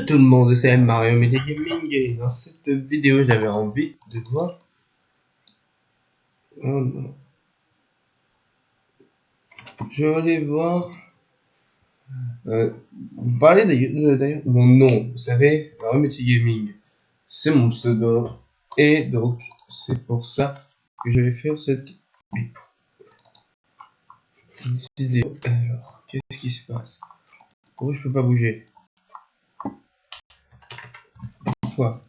tout le monde, c'est Mario Media Gaming et dans cette vidéo j'avais envie de voir. Oh non. Je vais aller voir. Vous parlez d'ailleurs mon nom, vous savez, Mario Media Gaming, c'est mon pseudo et donc c'est pour ça que je vais faire cette vidéo. Alors, qu'est-ce qui se passe? Pourquoi je peux pas bouger? Hop,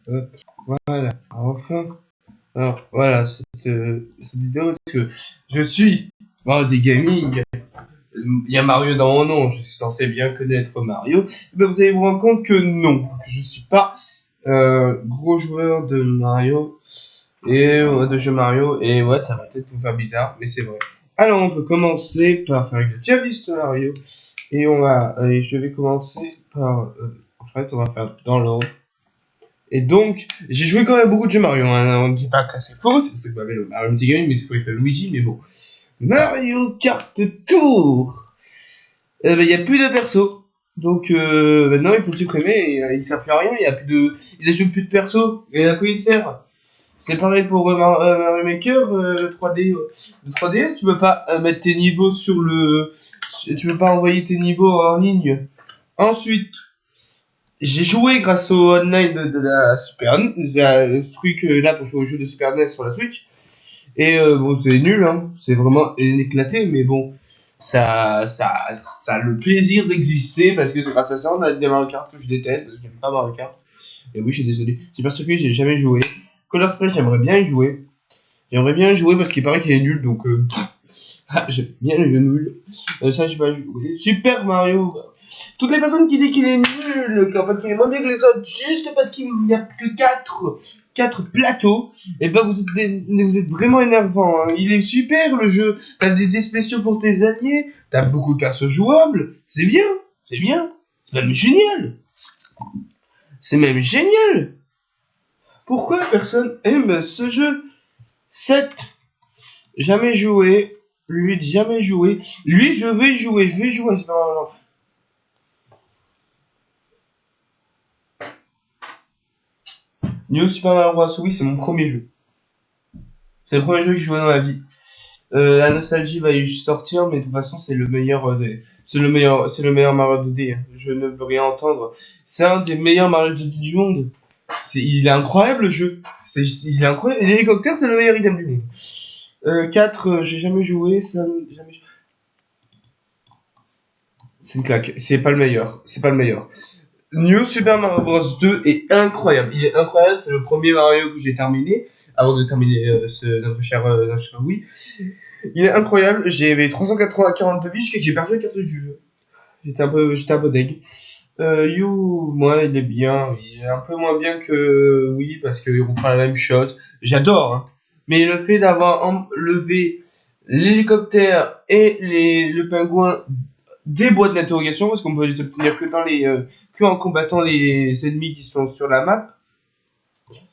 voilà, enfin. Alors voilà, cette vidéo, parce que je suis Mario Gaming, il y a Mario dans mon nom, je suis censé bien connaître Mario, mais vous allez vous rendre compte que non, je suis pas gros joueur de Mario, et de jeux Mario, et ouais, ça va peut-être vous faire bizarre, mais c'est vrai. Alors on peut commencer par faire une tier list Mario, et je vais commencer par, en fait on va faire dans l'ordre. Et donc, j'ai joué quand même beaucoup de jeux Mario, hein. On ne dit pas que c'est faux, c'est pour ça que je m'appelle Mario Gaming, mais c'est pour faire Luigi, mais bon. Mario Kart Tour. Il n'y a plus de perso. Donc maintenant il faut le supprimer, il sert plus à rien, il y a plus de. Ils ajoutent plus de perso, et à quoi il sert? C'est pareil pour Mario Maker, 3D, le 3DS, tu peux pas mettre tes niveaux sur le. Tu peux pas envoyer tes niveaux en ligne. Ensuite, j'ai joué grâce au online de la Super NES, ce truc là pour jouer au jeu de Super NES sur la Switch. Et bon, c'est nul, hein. C'est vraiment éclaté, mais bon, ça a le plaisir d'exister parce que c'est grâce à ça on a des Mario Kart que je déteste parce que j'aime pas Mario Kart. Et oui, je suis désolé. C'est parce que j'ai jamais joué. Call of Duty, j'aimerais bien y jouer. J'aimerais bien y jouer parce qu'il paraît qu'il est nul, donc j'aime bien les jeux nuls. Ça, je vais pas jouer. Super Mario. Toutes les personnes qui disent qu'il est nul, qu'en fait qu'il est moins bien que les autres, juste parce qu'il n'y a que 4 plateaux, et ben vous êtes vraiment énervant. Hein. Il est super le jeu, t'as des spéciaux pour tes alliés, t'as beaucoup de persos jouables, c'est bien, c'est même génial. C'est même génial. Pourquoi personne aime ce jeu? 7. Jamais joué. 8, jamais joué. Lui, je vais jouer. Non. New Super Mario Bros. Oui, c'est mon premier jeu. C'est le premier jeu que j'ai joué dans ma vie. La nostalgie va y sortir, mais de toute façon, c'est le meilleur c'est le meilleur Mario 2D. Hein. Je ne veux rien entendre. C'est un des meilleurs Mario 2D du monde. Il est incroyable le jeu. Il est incroyable. L'hélicoptère, c'est le meilleur item du monde. 4, j'ai jamais joué. C'est une claque. C'est pas le meilleur. New Super Mario Bros 2 est incroyable. Il est incroyable. C'est le premier Mario que j'ai terminé avant de terminer notre cher Wii. Il est incroyable. J'avais 340 de vie jusqu'à que j'ai perdu la carte du jeu. J'étais un peu deg. Moi, il est bien. Il est un peu moins bien que oui parce qu'il reprend la même chose. J'adore. Hein. Mais le fait d'avoir enlevé l'hélicoptère et le pingouin des boîtes d'interrogation, parce qu'on peut les obtenir que en combattant les ennemis qui sont sur la map.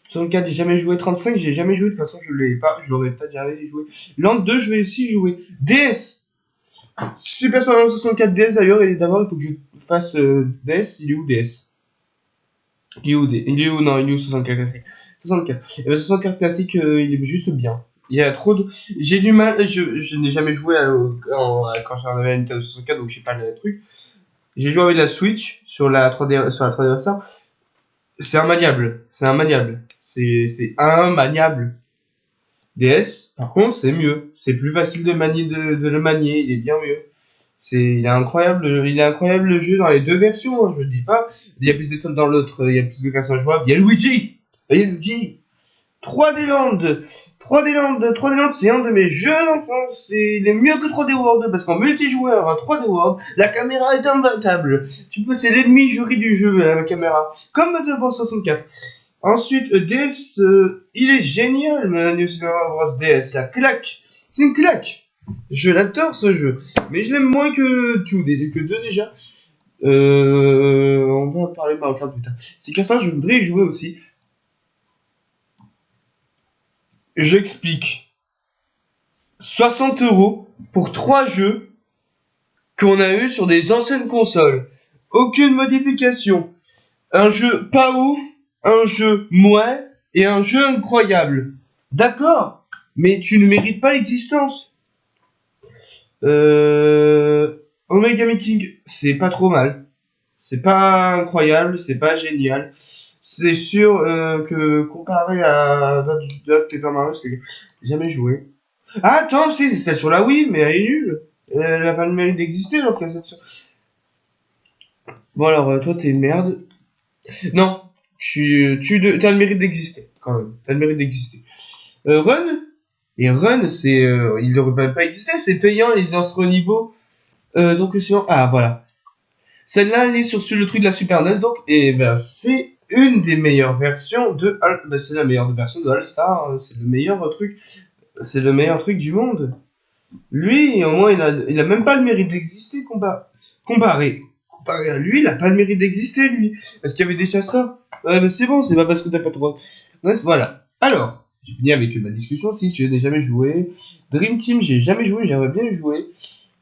64, j'ai jamais joué. 35, j'ai jamais joué. De toute façon, je l'aurais pas jamais joué. Land 2, je vais aussi jouer. DS Super 64 DS d'ailleurs, et d'abord il faut que je fasse DS. Il est où DS? Il est où? Non, il est où 64 classique? 64. Et ben 64 classique, il est juste bien. Il y a trop de. J'ai du mal. Je n'ai jamais joué quand j'en avais une Nintendo 64, donc j'ai pas le truc. J'ai joué avec la Switch sur la 3D, sur la 3D Master. C'est immaniable. C'est immaniable. C'est immaniable. DS, par contre, c'est mieux. C'est plus facile de le manier. Il est bien mieux. Il est incroyable le jeu dans les deux versions. Hein, je dis pas. Il y a plus d'étoiles dans l'autre. Il y a plus de personnages jouables. Il y a Luigi. 3D Land. 3D Land, c'est un de mes jeux d'enfance. Il est mieux que 3D World parce qu'en multijoueur, 3D World, la caméra est imbattable. C'est l'ennemi jury du jeu, la caméra. Comme Battle Bros 64. Ensuite, DS, il est génial, New Super Mario Bros. DS, la claque. C'est une claque. Je l'adore ce jeu. Mais je l'aime moins que 2 déjà. On va parler de Mario Kart plus tard. C'est que ça, je voudrais y jouer aussi. J'explique. 60€ pour 3 jeux qu'on a eu sur des anciennes consoles. Aucune modification. un jeu pas ouf, un jeu mouais et un jeu incroyable. D'accord, mais tu ne mérites pas l'existence. Omega Making, c'est pas trop mal. C'est pas incroyable, c'est pas génial. C'est sûr que comparé à d'autres Paper Mario, c'est jamais joué. Ah, attends, si, c'est celle sur la Wii, mais elle est nulle. Elle a pas le mérite d'exister, genre, bon, alors, toi, t'es une merde. Non, t'as le mérite d'exister, quand même. T'as le mérite d'exister. Run, et Run, c'est, il devrait pas exister, c'est payant, les anciens niveau. Donc, sinon, ah, voilà. Celle-là, elle est sur le truc de la Super NES, donc, et ben, c'est une des meilleures versions de c'est la meilleure version de All Star, hein. C'est le meilleur truc du monde. Lui, au moins, il a même pas le mérite d'exister, comparé à lui, il a pas le mérite d'exister, lui. Parce qu'il y avait déjà ça. Ouais, mais c'est bon, c'est pas parce que t'as pas trop. Bref, voilà. Alors, j'ai fini avec ma discussion. Si je n'ai jamais joué, Dream Team, j'ai jamais joué, j'aimerais bien y jouer.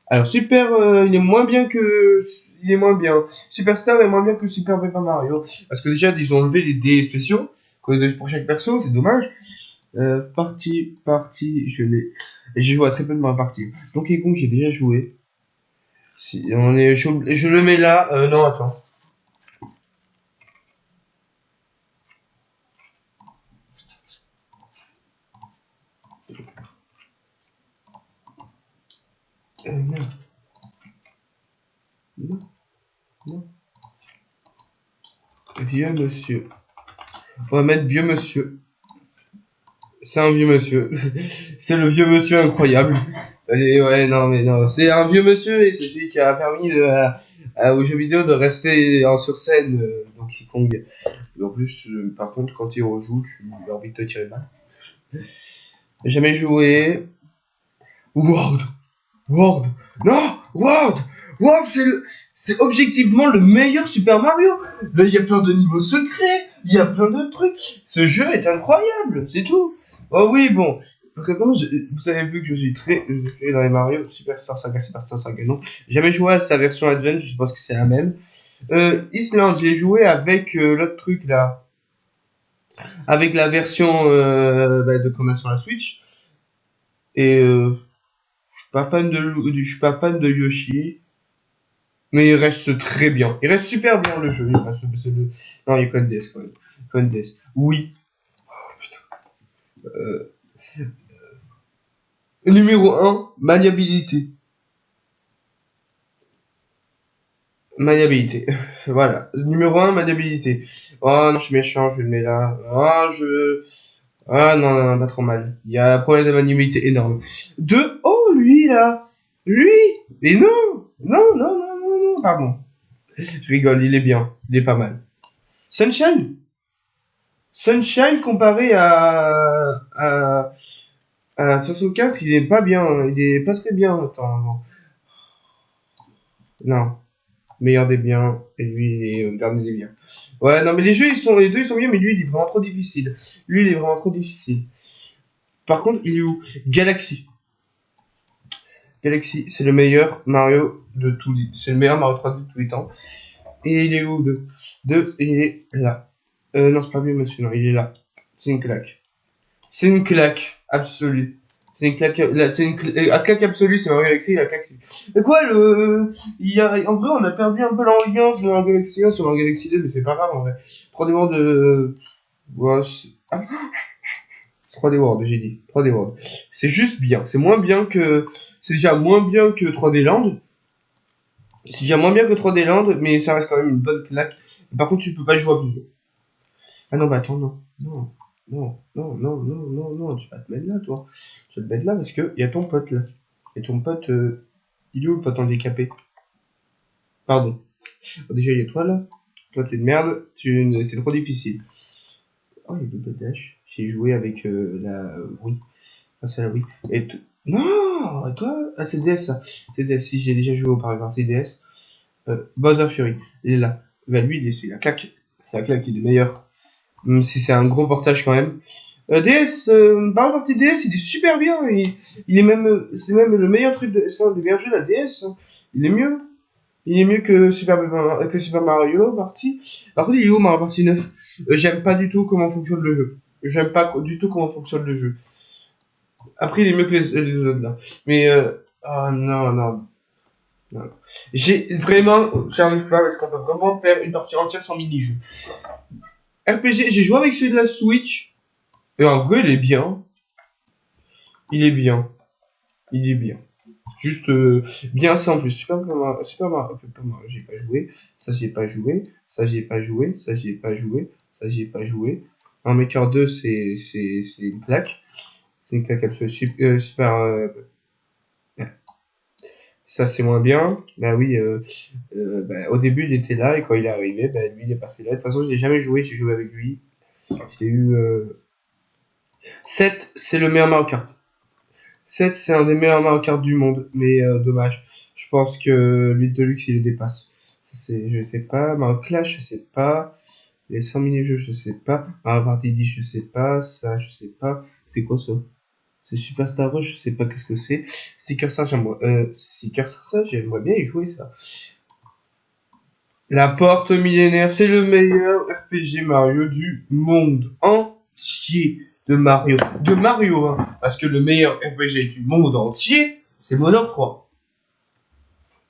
Alors, Super, il est moins bien que. Il est moins bien. Superstar est moins bien que Super Paper Mario. Parce que déjà, ils ont enlevé les dés spéciaux pour chaque perso, c'est dommage. Partie, j'ai joué à très peu de ma partie. Donkey Kong, j'ai déjà joué. Si, je le mets là. Non, attends. Non, non, non. Vieux monsieur. On va mettre vieux monsieur. C'est un vieux monsieur. C'est le vieux monsieur incroyable. Et ouais, non, mais non. C'est un vieux monsieur et c'est celui qui a permis aux jeux vidéo de rester sur scène. Donkey Kong. Et en plus, par contre, quand il rejoue, tu as envie de te tirer mal. Jamais joué. World. World. Non, World. World, c'est objectivement le meilleur Super Mario. Là, il y a plein de niveaux secrets. Il y a plein de trucs. Ce jeu est incroyable. C'est tout. Oh oui, bon. Vraiment, vous avez vu que je suis très dans les Mario. Superstar Saga, non. J'ai jamais joué à sa version Advance. Je suppose que c'est la même. Island, j'ai joué avec l'autre truc là. Avec la version qu'on a sur la Switch. Et je suis pas fan de Yoshi, mais il reste très bien. Il reste super bien le jeu. Non, il y a Code DS quand même. Code DS. Oui. Oh, putain. Numéro 1, maniabilité. Maniabilité. Voilà. Numéro 1, maniabilité. Oh non, je suis méchant, je le mets là. Ah non, non, non, pas trop mal. Il y a un problème de maniabilité énorme. 2, oh lui là. Lui. Mais non. Non, non, non, non, non, pardon. Je rigole, il est bien. Il est pas mal. Sunshine. Sunshine comparé à 64, il est pas bien. Il est pas très bien. Attends, non. Non. Meilleur des biens. Et lui, il est dernier des biens. Ouais, non, mais les deux, ils sont bien, mais lui, il est vraiment trop difficile. Lui, il est vraiment trop difficile. Par contre, il est où? Galaxy. Galaxy, c'est le meilleur Mario c'est le meilleur Mario 3D de tous les temps. Et il est où? Il est là. Non, c'est pas lui, monsieur, non, il est là. C'est une claque. C'est une claque absolue. C'est une claque, la claque absolue, c'est Mario Galaxy, la claque. Mais quoi, en vrai, on a perdu un peu l'ambiance de Mario Galaxy 1 sur Mario Galaxy 2, mais c'est pas grave, en vrai. 3D World, ouais, 3D World, j'ai dit. 3D World. C'est juste bien. C'est déjà moins bien que 3D Land. C'est déjà moins bien que 3D Land, mais ça reste quand même une bonne claque. Par contre, tu peux pas jouer à plusieurs. Ah non, bah attends, non. Non. Non, non, non, non, non, non, tu vas te mettre là, toi. Tu vas te mettre là parce que y a ton pote là. Et ton pote, il est où le pote handicapé? Pardon. Bon, déjà, il y a toi là. Toi, t'es de merde. C'est trop difficile. Oh, il y a Double Dash. J'ai joué avec la Wii. Ah, c'est la Wii. Non, et toi? Ah, c'est DS ça. C'est DS. Si j'ai déjà joué auparavant, c'est DS. Bowser Fury. Il est là. Bah, lui, c'est la claque. C'est la claque qui est le meilleur. Même si c'est un gros portage quand même. DS, par exemple, DS, il est super bien. Il est même, c'est même le meilleur truc, c'est un des meilleurs jeux de la DS. Hein. Il est mieux. Il est mieux que Super Mario Party. Par contre, il est où Mario Party 9? J'aime pas du tout comment fonctionne le jeu. J'aime pas du tout comment fonctionne le jeu. Après, il est mieux que les autres là. Mais, oh non, non. Non. J'arrive pas parce qu'on peut vraiment faire une partie entière sans mini-jeu. RPG, j'ai joué avec celui de la Switch. Et en vrai, il est bien. Il est bien. Il est bien. Juste bien simple. Super Mario, j'ai pas joué. Ça, j'ai pas joué. Ça, j'ai pas joué. Ça, j'ai pas joué. Ça, j'ai pas joué. Un Maker 2, c'est une claque. C'est une claque absolue. Super. Ça, c'est moins bien. Bah oui, bah, au début, il était là. Et quand il est arrivé, bah, lui, il est passé là. De toute façon, je l'ai jamais joué. J'ai joué avec lui. J'ai eu. 7, c'est le meilleur Mario Kart. 7, c'est un des meilleurs Mario Kart du monde, mais dommage. Je pense que lui de Deluxe, il le dépasse. Je sais pas. Mario Clash, je sais pas. Les 100 mini-jeux, je sais pas. Mario Party 10, je sais pas. Ça, je sais pas. C'est quoi ça? C'est Super Star Rush, je sais pas qu'est-ce que c'est. Sticker Star, Sticker Star, ça, j'aimerais bien y jouer, ça. La Porte Millénaire, c'est le meilleur RPG Mario du monde entier de Mario. De Mario, hein. Parce que le meilleur RPG du monde entier, c'est Modern 3.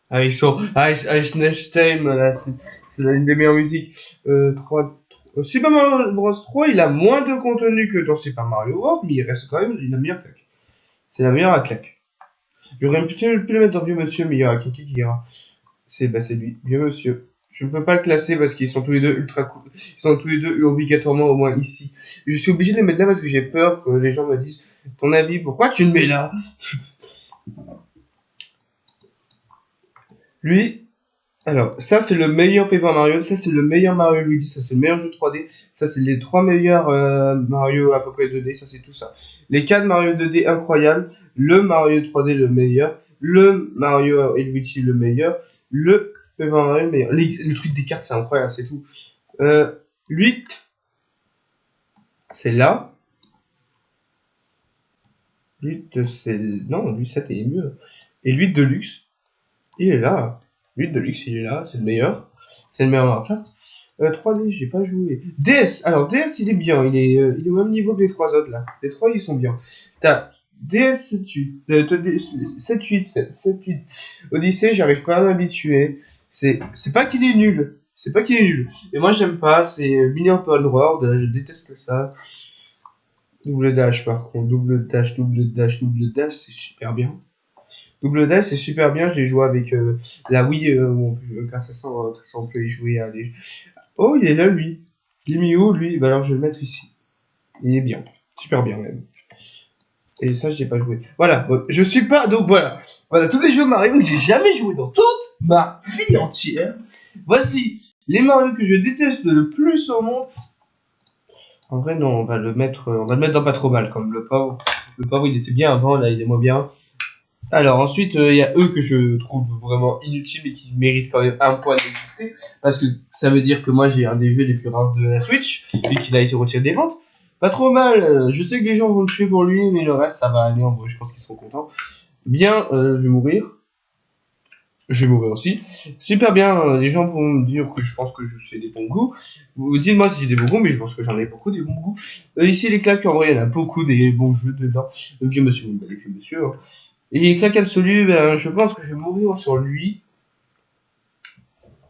Avec son Ice Next Time, là, c'est l'une des meilleures musiques. 3, Super Mario Bros 3, il a moins de contenu que dans Super Mario World, mais il reste quand même la meilleure claque. C'est la meilleure à claque. J'aurais pu le mettre dans Vieux Monsieur, mais il y aura quelqu'un qui ira. C'est lui, Vieux Monsieur. Je ne peux pas le classer parce qu'ils sont tous les deux ultra cool. Ils sont tous les deux obligatoirement au moins ici. Je suis obligé de les mettre là parce que j'ai peur que les gens me disent ton avis, pourquoi tu le mets là? Lui, alors, ça c'est le meilleur Paper Mario, ça c'est le meilleur Mario Luigi, ça c'est le meilleur jeu 3D, ça c'est les 3 meilleurs Mario à peu près 2D, ça c'est tout ça. Les 4 Mario 2D incroyables, le Mario 3D le meilleur, le Mario et Luigi le meilleur, le Paper Mario le meilleur. Le truc des cartes c'est incroyable, c'est tout. 8, c'est là. 8, c'est... Non, lui 7 est mieux. Et 8 Deluxe, il est là. 8 Deluxe, il est là, c'est le meilleur. C'est le meilleur Mario Kart. 3D, j'ai pas joué. DS, alors DS, il est bien. Il est au même niveau que les 3 autres, là. Les 3, ils sont bien. T'as DS 7-8, 7-8, 7-8. Odyssey, j'arrive pas à m'habituer. C'est pas qu'il est nul. C'est pas qu'il est nul. Et moi, j'aime pas. C'est Mini Open World. Je déteste ça. Double dash, par contre. Double dash, c'est super bien. Double Dash, c'est super bien. Je l'ai joué avec la Wii. Grâce à ça, on peut y jouer. Allez. Oh, il est là, lui. Il est mis où, lui? Bah alors, je vais le mettre ici. Il est bien. Super bien, même. Et ça, je n'ai pas joué. Voilà. Bon, je suis pas... Donc, voilà. Voilà, tous les jeux Mario que j'ai jamais joué dans toute ma vie entière. Voici les Mario que je déteste le plus au monde. En vrai, non, on va le mettre dans pas trop mal, comme le pauvre. Le pauvre, il était bien avant, là, il est moins bien. Alors ensuite, il y a eux que je trouve vraiment inutiles mais qui méritent quand même un point d'exister. Parce que ça veut dire que moi j'ai un des jeux les plus rares de la Switch et qu'il a été retiré des ventes. Pas trop mal, je sais que les gens vont le tuer pour lui, mais le reste ça va aller en vrai, je pense qu'ils seront contents. Bien, je vais mourir. Je vais mourir aussi. Super bien, les gens vont me dire que je pense que je fais des bons goûts. Vous dites-moi si j'ai des bons goûts, mais je pense que j'en ai beaucoup des bons goûts. Ici les claques, en vrai, il y en a beaucoup des bons jeux dedans. Le vieux monsieur, le vieux monsieur. Hein. Et claque absolue, ben, je pense que je vais mourir sur lui.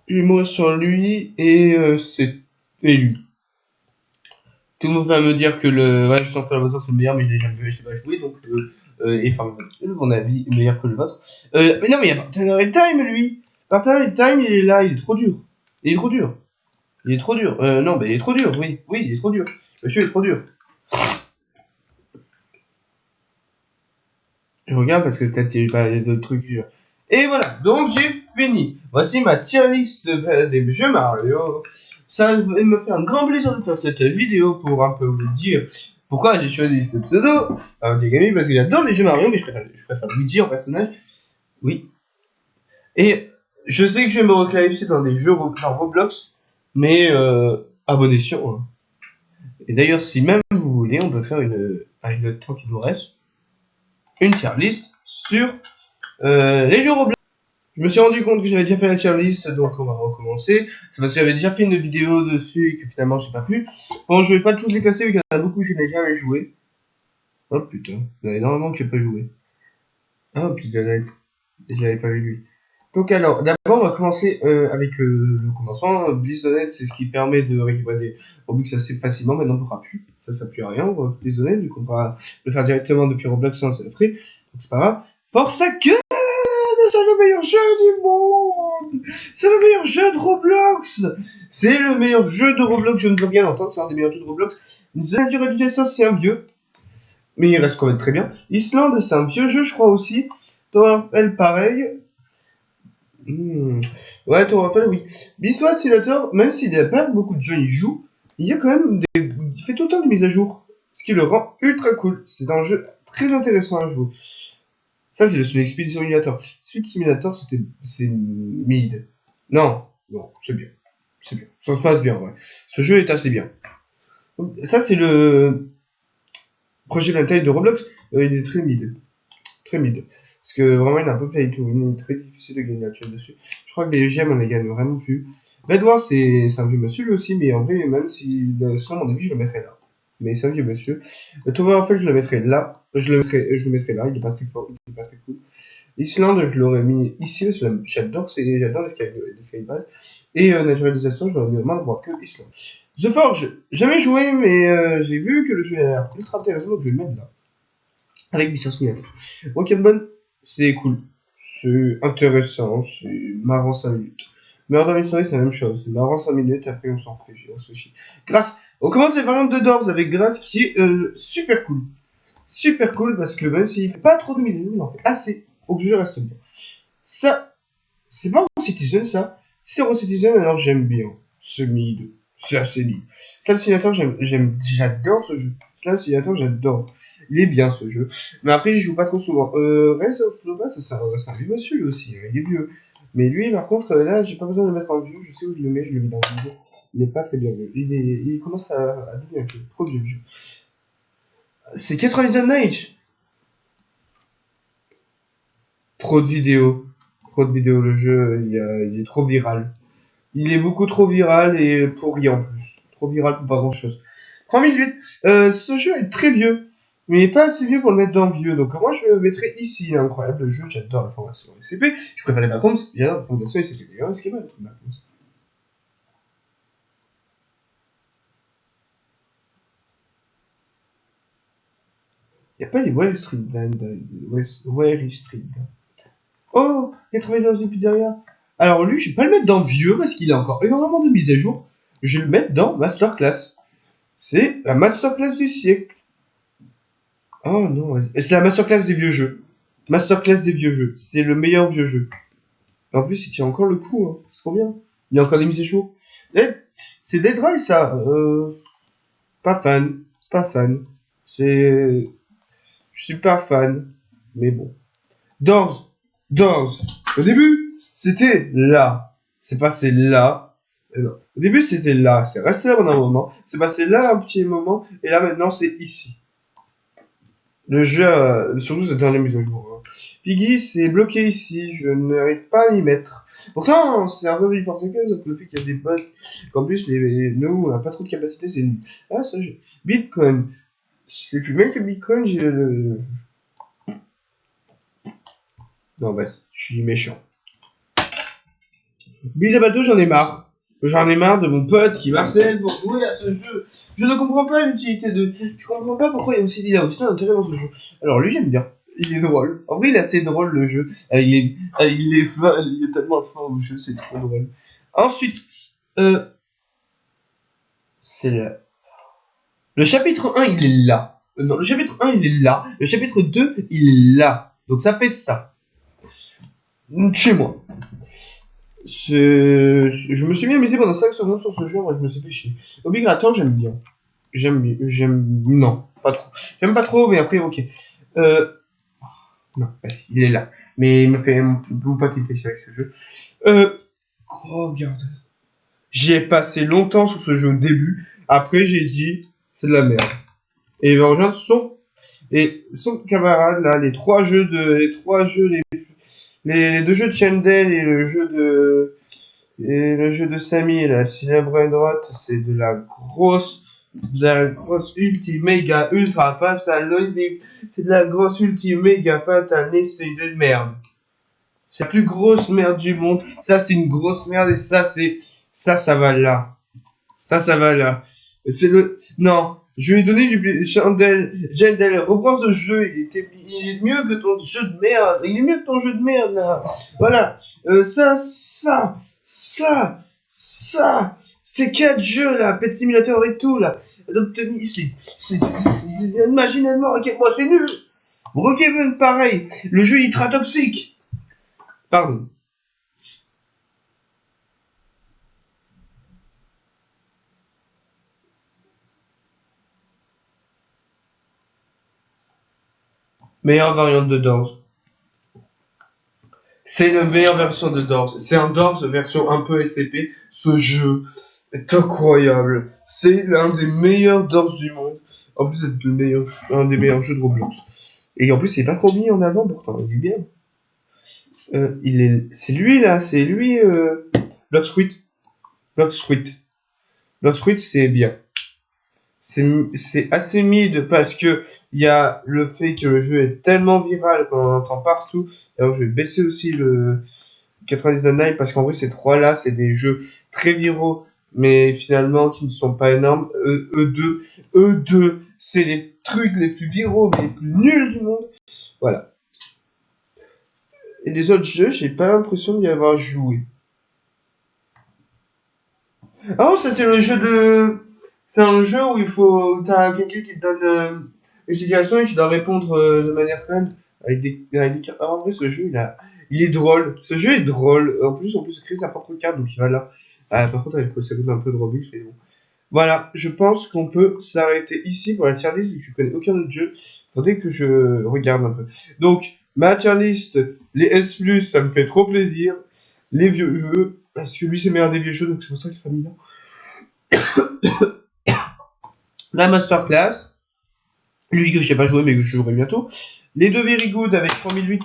Je vais mourir sur lui et c'est lui. Tout le monde va me dire que le ouais, je sens que la voiture c'est le meilleur, mais je l'ai jamais vu, je l'ai pas joué, donc et enfin mon avis est meilleur que le vôtre. Mais non, mais il y a Partner Time lui. Partner Time il est là, il est trop dur. Il est trop dur. Il est trop dur. Non, mais il est trop dur, oui, il est trop dur. Monsieur est trop dur. Je regarde parce que peut-être il y a d'autres trucs. Et voilà, donc j'ai fini. Voici ma tier list des jeux Mario. Ça me fait un grand plaisir de faire cette vidéo pour un peu vous dire pourquoi j'ai choisi ce pseudo. Parce que j'adore les jeux Mario, mais je préfère Luigi en personnage. Oui. Et je sais que je vais me reclarifier dans des jeux genre Roblox, mais abonnez-vous. Hein. Et d'ailleurs, si même vous voulez, on peut faire avec le temps qui nous reste, une tier list sur les jeux Roblox. Je me suis rendu compte que j'avais déjà fait la tier list, donc on va recommencer. C'est parce que j'avais déjà fait une vidéo dessus et que finalement j'ai pas pu. Bon, je vais pas tous les classer, vu qu'il y en a beaucoup que je n'ai jamais joué. Oh putain, il y en a énormément que j'ai pas joué. Oh putain, je l'avais pas vu lui. Donc alors, d'abord on va commencer avec le commencement. Blizzonnet, c'est ce qui permet de récupérer des Robux assez facilement. Maintenant on ne pourra plus. Ça s'appuie à rien, Blizzonnet, vu qu'on pourra le faire directement depuis Roblox sans le frais. Donc c'est pas grave. Force à que c'est le meilleur jeu du monde. C'est le meilleur jeu de Roblox. C'est le meilleur jeu de Roblox, je ne veux rien entendre, c'est un des meilleurs jeux de Roblox. The Legend, c'est un vieux, mais il reste quand même très bien. Island, c'est un vieux jeu, je crois aussi. Towerfell, pareil. Ouais, Towerfell, oui. Biswat Simulator, même s'il n'y a pas beaucoup de jeux y jouent, il y a quand même il fait tout le temps des mises à jour. Ce qui le rend ultra cool. C'est un jeu très intéressant à jouer. Ça, c'est le Expedition Simulator. Speed Simulator, c'est mid. Non, c'est bien. C'est bien. Ça se passe bien, ouais. Ce jeu est assez bien. Ça, c'est le projet d'intérêt de Roblox. Il est très mid. Très mid. Parce que vraiment, il a un peu play tout. Il est très difficile de gagner actuel dessus. Je crois que les GM, on les gagne vraiment plus. Bedwars, c'est un vieux monsieur lui aussi, mais en vrai, même si, sans mon avis, je le mettrais là. Mais c'est un vieux monsieur. Towerfell, je le mettrais là. Je le mettrais là. Il est pas très fort. Il est pas très cool. Islande, je l'aurais mis ici, parce que j'adore les base. Et naturalisation, je l'aurais mis au moins droit que Islande. The Forge, jamais joué, mais j'ai vu que le jeu a l'air ultra intéressant, donc je vais le mettre là. Avec Mr. Smith. Rock'n'Bone, c'est cool. C'est intéressant, c'est marrant 5 minutes. Murder Mystery, c'est la même chose. C'est marrant 5 minutes, après on s'en fait, on se fait chier. Grâce, on commence les variantes de Doors avec Grâce qui est super cool. Super cool parce que même s'il fait pas trop de milliers, il en fait assez pour que le jeu reste bien. Ça, c'est pas Hero Citizen, ça. C'est Hero Citizen, alors j'aime bien. C'est mid. C'est assez mid. Slab Simulator, j'adore ce jeu. Slab Simulator, j'adore. Il est bien ce jeu. Mais après, j'y joue pas trop souvent. Rise of Nova, c'est un vieux monsieur lui aussi. Il est vieux. Mais lui, par contre, là, j'ai pas besoin de le mettre en vieux. Je sais où je le mets, je le mets dans le vieux. Il n'est pas très bien vieux. Il commence à devenir vieux. Trop vieux. C'est 99 Night. Trop de vidéos. Trop de vidéos. Le jeu, il est trop viral. Il est beaucoup trop viral et pour rien en plus. Trop viral pour pas grand chose. 3008. Ce jeu est très vieux. Mais il n'est pas assez vieux pour le mettre dans vieux. Donc moi je le mettrais ici. Incroyable jeu. J'adore la formation SCP. Je préfère les backgrounds. J'adore la formation SCP. D'ailleurs, est-ce qu'il y a pas d'autres backgrounds? Il n'y a pas les Wall Street Band. Wall Street Band. Oh, il a travaillé dans une pizzeria. Alors lui, je vais pas le mettre dans vieux parce qu'il a encore énormément de mises à jour. Je vais le mettre dans Masterclass. C'est la Masterclass du siècle. Oh non, c'est la Masterclass des vieux jeux. Masterclass des vieux jeux. C'est le meilleur vieux jeu. En plus, il tient encore le coup. Hein. C'est trop bien. Il y a encore des mises à jour. C'est Dead Rise, ça. Pas fan. Pas fan. C'est... Je suis pas fan. Mais bon. Doors. Doors. Au début, c'était là. C'est passé là. Non. Au début, c'était là. C'est resté là pendant un moment. C'est passé là un petit moment. Et là, maintenant, c'est ici. Le jeu, surtout cette dernière mise à jour. Hein. Piggy, c'est bloqué ici. Je n'arrive pas à m'y mettre. Pourtant, c'est un peu Village Forsaken, sauf que le fait qu'il y a des bugs. Qu'en plus, nous, on n'a pas trop de capacité, c'est nul. Ah, ça, Bitcoin. C'est plus bien que Bitcoin, j'ai le... Non, bah, je suis méchant. Build bateau, j'en ai marre. J'en ai marre de mon pote qui m'harcèle pour jouer à ce jeu. Je ne comprends pas l'utilité de... Je comprends pas pourquoi il y a aussi d'intérêt dans ce jeu. Alors lui, j'aime bien. Il est drôle. En vrai, il est assez drôle, le jeu. Il est fin, il est tellement fin au jeu, c'est trop drôle. Ensuite, c'est là. Le chapitre 1, il est là. Non, le chapitre 1, il est là. Le chapitre 2, il est là. Donc ça fait ça. Chez moi. Je me suis bien amusé pendant 5 secondes sur ce jeu, moi je me suis fait chier. Obligator, j'aime bien. Non, pas trop. J'aime pas trop, mais après, ok. Non, il est là. Mais il me fait mon pote, il fait chier avec ce jeu. Oh, regarde. J'y ai passé longtemps sur ce jeu au début. Après, j'ai dit, c'est de la merde. Et il va rejoindre son camarade, là, les trois jeux les deux jeux de Chandel et le jeu de Samy, là, Célèbre Endrot, c'est de la grosse ulti méga ultra fatal loading. C'est de la grosse ulti méga fatal de merde. C'est la plus grosse merde du monde. Ça, c'est une grosse merde et ça va là. Ça va là. C'est le, non. Je lui ai donné du Chandel, reprends ce jeu, il est mieux que ton jeu de merde, il est mieux que ton jeu de merde, là. Voilà. C'est 4 jeux, là, Pet Simulator et tout, là. Donc, Tony, imaginalement, moi, c'est nul. Brookhaven, pareil. Le jeu est ultra toxique. Pardon. Meilleure variante de Doors. C'est la meilleure version de Doors. C'est un Doors version un peu SCP. Ce jeu est incroyable. C'est l'un des meilleurs Doors du monde. En plus, c'est un des meilleurs jeux de Roblox. Et en plus, il est pas trop mis en avant pourtant. Il est bien. C'est lui là. C'est lui. Blood Squid. Blood Squid. Blood Squid, c'est bien. C'est assez mid parce que il y a le fait que le jeu est tellement viral qu'on en entend partout. Alors je vais baisser aussi le 99 parce qu'en vrai ces trois là c'est des jeux très viraux mais finalement qui ne sont pas énormes. E2 c'est les trucs les plus viraux mais les plus nuls du monde. Voilà. Et les autres jeux j'ai pas l'impression d'y avoir joué. Ah oh, ça c'est le jeu de... C'est un jeu où t'as quelqu'un qui te donne une situation et tu dois répondre de manière conne avec des cartes. Ah, en vrai, ce jeu, il est drôle. Ce jeu est drôle. En plus, il crée sa propre carte, donc il va là. Par contre, ça coûte un peu de Robux, mais bon. Voilà, je pense qu'on peut s'arrêter ici pour la tier list, vu que je connais aucun autre jeu. Faudrait que je regarde un peu. Donc, ma tier list, les S+, ça me fait trop plaisir. Les vieux jeux, parce que lui, c'est le meilleur des vieux jeux, donc c'est pour ça qu'il est pas mis là. La masterclass, lui que je n'ai pas joué mais que je jouerai bientôt. Les deux very good avec 3008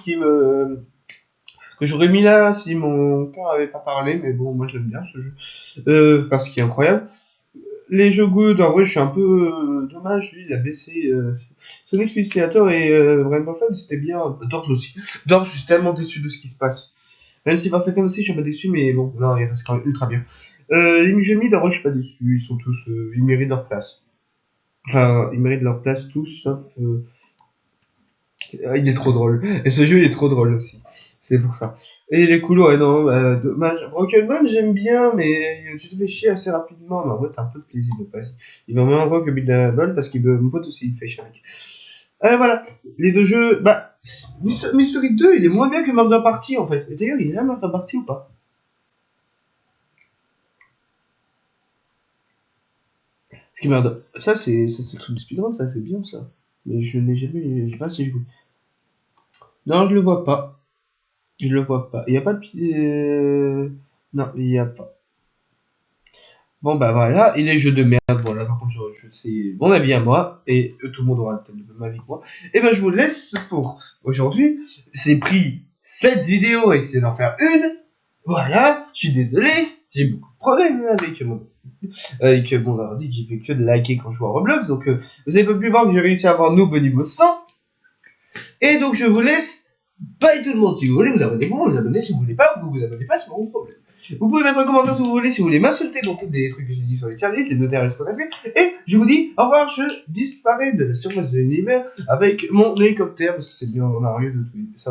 que j'aurais mis là si mon père avait pas parlé, mais bon, moi j'aime bien ce jeu, parce qu'il est incroyable. Les jeux good, en vrai, je suis un peu dommage, lui, il a baissé son explicateur et Rainbow Flag, c'était bien. Doors aussi. Doors, je suis tellement déçu de ce qui se passe. Même si par certains aussi, je suis pas déçu, mais bon, non, il reste quand même ultra bien. Les Mujamid, en vrai, je suis pas déçu, ils sont tous, ils méritent leur place. Enfin, ils méritent leur place tous, sauf... il est trop drôle. Et ce jeu, il est trop drôle aussi. C'est pour ça. Et les couloirs, ouais, non, dommage. Broken j'aime bien, mais tu te fais chier assez rapidement. Mais en vrai, t'as un peu de plaisir de passer. Il va moins drôle que Beat the Ball, parce qu'il mon pote aussi, il te fait chier avec. Voilà. Les deux jeux, bah, Mystery 2, il est moins bien que Murder Party, en fait. Et d'ailleurs, il est là, Murder Party, ou pas? Parce que ça, c'est le truc du speedrun, ça, c'est bien, ça. Mais je n'ai jamais, je sais pas si je... Non, je le vois pas. Je le vois pas. Il y a pas de... Non, il y a pas. Bon, bah voilà. Et les jeux de merde, voilà. Par contre, je sais mon avis à moi. Et tout le monde aura le même avis que moi. Et ben, je vous laisse pour aujourd'hui. J'ai pris cette vidéo et essayé d'en faire une. Voilà. Je suis désolé. J'ai beaucoup de problèmes avec mon ordi qui fait que de liker quand je joue à Roblox. Donc, vous avez pas pu voir que j'ai réussi à avoir noob au niveau 100. Et donc, je vous laisse. Bye tout le monde, si vous voulez vous abonnez, vous abonnez, si vous voulez pas, vous vous abonnez pas, c'est pas mon problème. Vous pouvez mettre un commentaire si vous voulez, si vous voulez m'insulter pour tous les trucs que j'ai dit sur les tier lists, les notaires et ce qu'on a fait. Et je vous dis au revoir, je disparais de la surface de l'univers avec mon hélicoptère, parce que c'est bien Mario de tout ça.